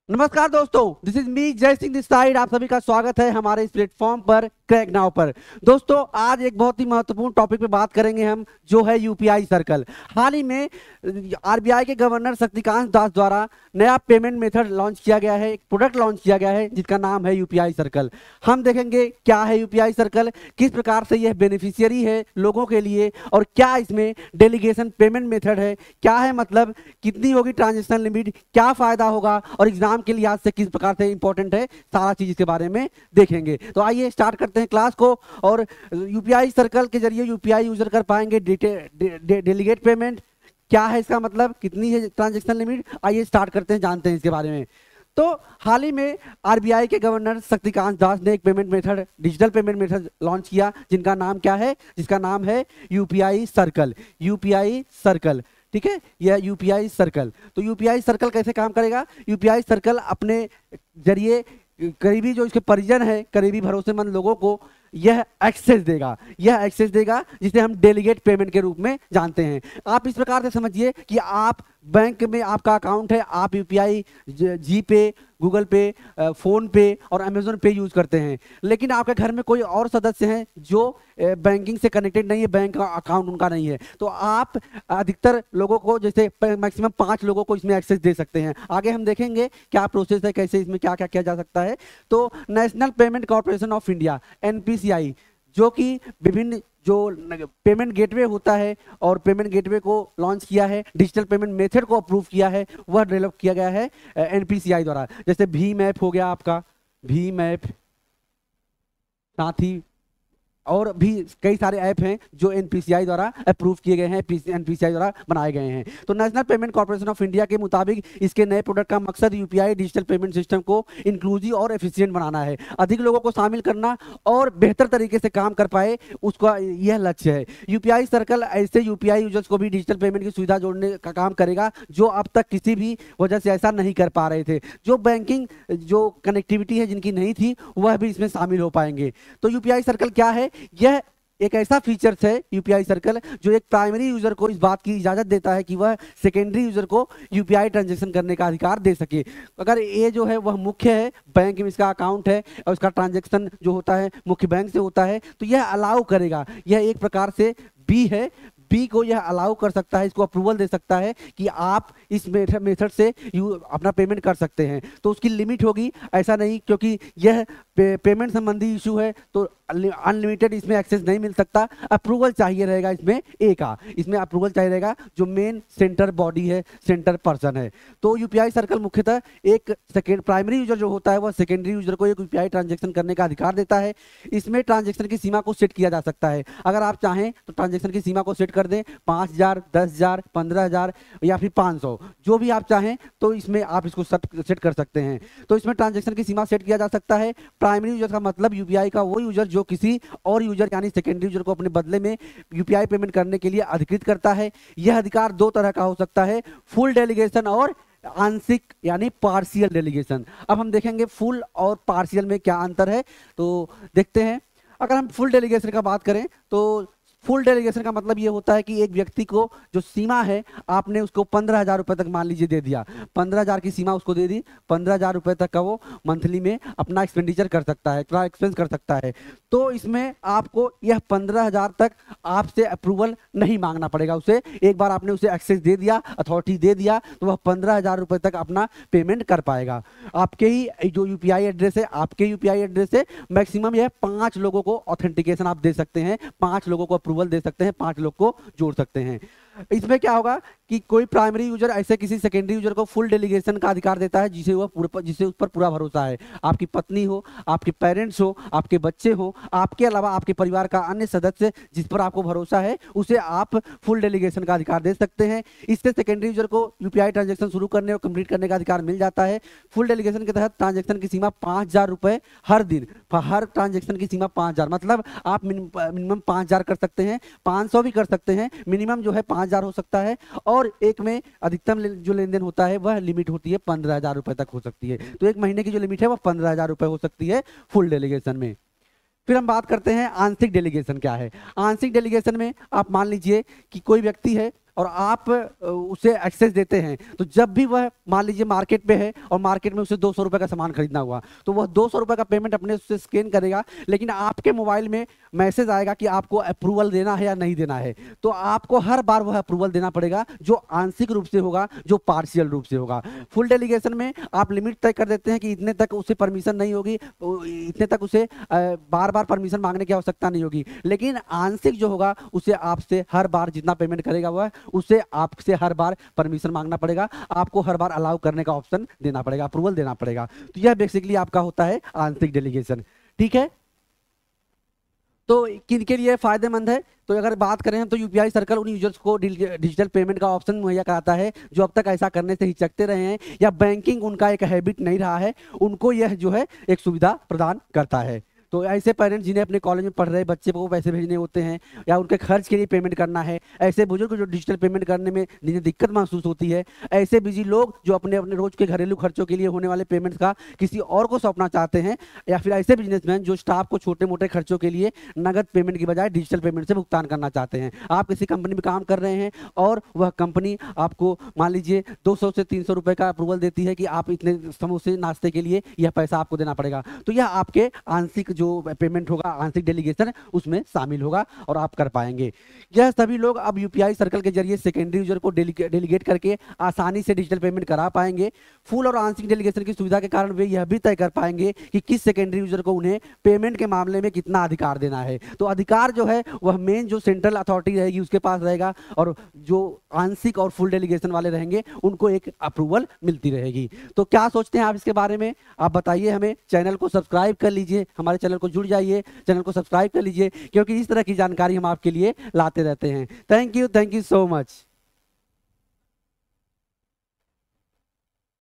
नमस्कार दोस्तों, this is me जय सिंह दिस साइड। आप सभी का स्वागत है हमारे इस प्लेटफॉर्म पर क्रैक नाउ पर। दोस्तों, आज एक बहुत ही महत्वपूर्ण टॉपिक पे बात करेंगे हम, जो है यूपीआई सर्कल। हाल ही में आरबीआई के गवर्नर शक्तिकांत दास द्वारा नया पेमेंट मेथड लॉन्च किया गया है, एक प्रोडक्ट लॉन्च किया गया है जिसका नाम है यूपीआई सर्कल। हम देखेंगे क्या है यूपीआई सर्कल, किस प्रकार से यह बेनिफिशियरी है लोगों के लिए, और क्या इसमें डेलीगेशन पेमेंट मेथड है, क्या है मतलब कितनी होगी ट्रांजेक्शन लिमिट, क्या फायदा होगा और एग्जाम के लिहाज से किस प्रकार से इंपॉर्टेंट है, सारा चीज इसके बारे में देखेंगे। तो आइए स्टार्ट करते हैं क्लास को। और यूपीआई सर्कल के जरिए यूपीआई यूजर कर पाएंगे डेलीगेट पेमेंट। क्या है इसका मतलब, कितनी है ट्रांजैक्शन लिमिट, आइए स्टार्ट करते हैं, जानते हैं इसके बारे में। तो हाल ही में आरबीआई के गवर्नर शक्तिकांत दास ने एक payment method, digital payment method launch किया, जिनका नाम क्या है, जिसका नाम है यूपीआई सर्कल। यूपीआई सर्कल, ठीक है, यह यूपीआई सर्कल। तो यूपीआई सर्कल कैसे काम करेगा? यूपीआई सर्कल अपने जरिए करीबी जो इसके परिजन है, करीबी भरोसेमंद लोगों को यह एक्सेस देगा जिसे हम डेलीगेट पेमेंट के रूप में जानते हैं। आप इस प्रकार से समझिए कि आप बैंक में आपका अकाउंट है, आप यूपीआई, जी पे, गूगल पे, फोन पे और अमेजोन पे यूज करते हैं, लेकिन आपके घर में कोई और सदस्य हैं जो बैंकिंग से कनेक्टेड नहीं है, बैंक का अकाउंट उनका नहीं है, तो आप अधिकतर लोगों को, जैसे मैक्सिमम 5 लोगों को इसमें एक्सेस दे सकते हैं। आगे हम देखेंगे क्या प्रोसेस है, कैसे इसमें क्या क्या किया जा सकता है। तो national payment corporation of India, NPCI, जो कि विभिन्न जो पेमेंट गेटवे होता है और पेमेंट गेटवे को लॉन्च किया है, डिजिटल पेमेंट मेथड को अप्रूव किया है, वह डेवलप किया गया है एनपीसीआई द्वारा। जैसे भीम ऐप हो गया आपका, भीम ऐप, साथ ही और भी कई सारे ऐप हैं जो एनपीसीआई द्वारा अप्रूव किए गए हैं, एनपीसीआई द्वारा बनाए गए हैं। तो national payment corporation of India के मुताबिक इसके नए प्रोडक्ट का मकसद यूपीआई डिजिटल पेमेंट सिस्टम को इंक्लूसिव और एफिशिएंट बनाना है, अधिक लोगों को शामिल करना और बेहतर तरीके से काम कर पाए, उसका यह लक्ष्य है। यूपीआई सर्कल ऐसे यूपीआई यूजर्स को भी डिजिटल पेमेंट की सुविधा जोड़ने का काम करेगा जो अब तक किसी भी वजह से ऐसा नहीं कर पा रहे थे। जो बैंकिंग जो कनेक्टिविटी है जिनकी नहीं थी, वह भी इसमें शामिल हो पाएंगे। तो यूपीआई सर्कल क्या है? यह एक ऐसा फीचर्स है यूपीआई सर्कल जो एक प्राइमरी यूजर को इस बात की इजाजत देता है कि वह सेकेंडरी यूजर को यूपीआई ट्रांजैक्शन करने का अधिकार दे सके। अगर ये जो है वह मुख्य है, बैंक में इसका अकाउंट है और उसका ट्रांजैक्शन जो होता है मुख्य बैंक से होता है, तो यह अलाउ करेगा। यह एक प्रकार से बी है, बी को यह अलाउ कर सकता है, इसको अप्रूवल दे सकता है कि आप इस मेथड से अपना पेमेंट कर सकते हैं। तो उसकी लिमिट होगी, ऐसा नहीं, क्योंकि यह पेमेंट संबंधी इशू है तो अनलिमिटेड इसमें एक्सेस नहीं मिल सकता। अप्रूवल चाहिए रहेगा इसमें ए का, इसमें अप्रूवल चाहिए रहेगा जो मेन सेंटर बॉडी है, सेंटर पर्सन है। तो यूपीआई सर्कल मुख्यतः एक सेकेंड प्राइमरी यूजर जो होता है वह सेकेंडरी यूजर को एक यूपीआई ट्रांजैक्शन करने का अधिकार देता है। इसमें ट्रांजैक्शन की सीमा को सेट किया जा सकता है। अगर आप चाहें तो ट्रांजैक्शन की सीमा को सेट कर दें 5,000, 10,000, 15,000 या फिर 500, जो भी आप चाहें, तो इसमें आप इसको सेट कर सकते हैं। तो इसमें ट्रांजैक्शन की सीमा सेट किया जा सकता है। प्राइमरी यूजर का मतलब यूपीआई का वो यूजर जो किसी और यूजर यानी सेकेंडरी यूजर को अपने बदले में यूपीआई पेमेंट करने के लिए अधिकृत करता है। यह अधिकार 2 तरह का हो सकता है, फुल डेलीगेशन और आंशिक यानी पार्शियल डेलीगेशन। अब हम देखेंगे फुल और पार्शियल में क्या अंतर है, तो देखते हैं। अगर हम फुल डेलीगेशन का बात करें तो फुल डेलीगेशन का मतलब ये होता है कि एक व्यक्ति को जो सीमा है, आपने उसको 15,000 रुपए तक मान लीजिए दे दिया, 15,000 की सीमा उसको दे दी, 15,000 रुपए तक का वो मंथली में अपना एक्सपेंडिचर कर सकता है, एक्सपेंस कर सकता है। तो इसमें आपको यह 15,000 तक आपसे अप्रूवल नहीं मांगना पड़ेगा उसे। एक बार आपने उसे एक्सेस दे दिया, अथॉरिटी दे दिया, तो वह 15,000 रुपए तक अपना पेमेंट कर पाएगा। आपके ही जो यूपीआई एड्रेस है, आपके यूपीआई एड्रेस से मैक्सिमम यह 5 लोगों को ऑथेंटिकेशन आप दे सकते हैं, 5 लोगों को अप्रूवल दे सकते हैं, 5 लोग को जोड़ सकते हैं। इसमें क्या होगा कि कोई प्राइमरी यूजर ऐसे किसी सेकेंडरी यूजर को फुल डेलीगेशन का अधिकार देता है जिसे उस पर पूरा भरोसा है। आपकी पत्नी हो, आपके पेरेंट्स हो, आपके बच्चे हो, आपके अलावा आपके परिवार का अन्य सदस्य जिस पर आपको भरोसा है, उसे आप फुल डेलीगेशन का अधिकार दे सकते हैं। इससे सेकेंडरी यूजर को यूपीआई ट्रांजैक्शन शुरू करने और कंप्लीट करने का अधिकार मिल जाता है। फुल डेलीगेशन के तहत ट्रांजैक्शन की सीमा 5,000 रुपए हर दिन, हर ट्रांजैक्शन की सीमा 5,000, मतलब आप मिनिमम 5,000 कर सकते हैं, 500 भी कर सकते हैं, मिनिमम जो है 5,000 हो सकता है। और एक में अधिकतम जो लेन देन होता है वह लिमिट होती है 15,000 रुपए तक हो सकती है। तो एक महीने की जो लिमिट है वह 15,000 रुपए हो सकती है फुल डेलीगेशन में। फिर हम बात करते हैं आंशिक डेलीगेशन क्या है। आंशिक डेलीगेशन में आप मान लीजिए कि कोई व्यक्ति है और आप उसे एक्सेस देते हैं, तो जब भी वह मान लीजिए मार्केट पे है और मार्केट में उसे 200 रुपए का सामान खरीदना हुआ, तो वह 200 रुपए का पेमेंट अपने उससे स्कैन करेगा, लेकिन आपके मोबाइल में मैसेज आएगा कि आपको अप्रूवल देना है या नहीं देना है। तो आपको हर बार वह अप्रूवल देना पड़ेगा, जो आंशिक रूप से होगा, जो पार्शियल रूप से होगा। फुल डेलीगेशन में आप लिमिट तय कर देते हैं कि इतने तक उसे परमिशन नहीं होगी, इतने तक उसे बार बार परमिशन मांगने की आवश्यकता नहीं होगी। लेकिन आंशिक जो होगा उसे आपसे हर बार जितना पेमेंट करेगा वह, उसे आपसे हर बार परमिशन मांगना पड़ेगा, आपको हर बार अलाउ करने का ऑप्शन देना पड़ेगा, अप्रूवल देना पड़ेगा। तो यह बेसिकली आपका होता है आंशिक डेलीगेशन। ठीक है, तो किनके लिए फायदेमंद है? तो अगर बात करें तो यूपीआई सर्कल उन यूजर्स को डिजिटल पेमेंट का ऑप्शन मुहैया कराता है जो अब तक ऐसा करने से हिचकते रहे हैं या बैंकिंग उनका एक हैबिट नहीं रहा है, उनको यह जो है एक सुविधा प्रदान करता है। तो ऐसे पेरेंट्स जिन्हें अपने कॉलेज में पढ़ रहे बच्चे को पैसे भेजने होते हैं या उनके खर्च के लिए पेमेंट करना है, ऐसे बुजुर्ग जो डिजिटल पेमेंट करने में जिन्हें दिक्कत महसूस होती है, ऐसे बिजी लोग जो अपने अपने रोज के घरेलू खर्चों के लिए होने वाले पेमेंट्स का किसी और को सौंपना चाहते हैं, या फिर ऐसे बिजनेसमैन जो स्टाफ को छोटे मोटे खर्चों के लिए नगद पेमेंट की बजाय डिजिटल पेमेंट से भुगतान करना चाहते हैं। आप किसी कंपनी में काम कर रहे हैं और वह कंपनी आपको मान लीजिए 200 से 300 रुपए का अप्रूवल देती है कि आप इतने समोसे नाश्ते के लिए यह पैसा आपको देना पड़ेगा, तो यह आपके आंशिक जो पेमेंट होगा, आंशिक डेलीगेशन उसमें शामिल होगा और आप कर पाएंगे। यह सभी लोग अब यूपीआई सर्कल के जरिए सेकेंडरी यूजर को डेलीगेट करके आसानी से डिजिटल पेमेंट करा पाएंगे। फुल और आंशिक डेलीगेशन की सुविधा के कारण वे यह भी तय कर पाएंगे कि किस सेकेंडरी यूजर को उन्हें पेमेंट के मामले में कितना अधिकार देना है। तो अधिकार जो है वह मेन जो सेंट्रल अथॉरिटी रहेगी उसके पास रहेगा, और जो आंशिक और फुल डेलीगेशन वाले रहेंगे उनको एक अप्रूवल मिलती रहेगी। तो क्या सोचते हैं आप इसके बारे में? आप बताइए हमें। चैनल को सब्सक्राइब कर लीजिए, हमारे चैनल को जुड़ जाइए, चैनल को सब्सक्राइब कर लीजिए, क्योंकि इस तरह की जानकारी हम आपके लिए लाते रहते हैं। Thank you so much.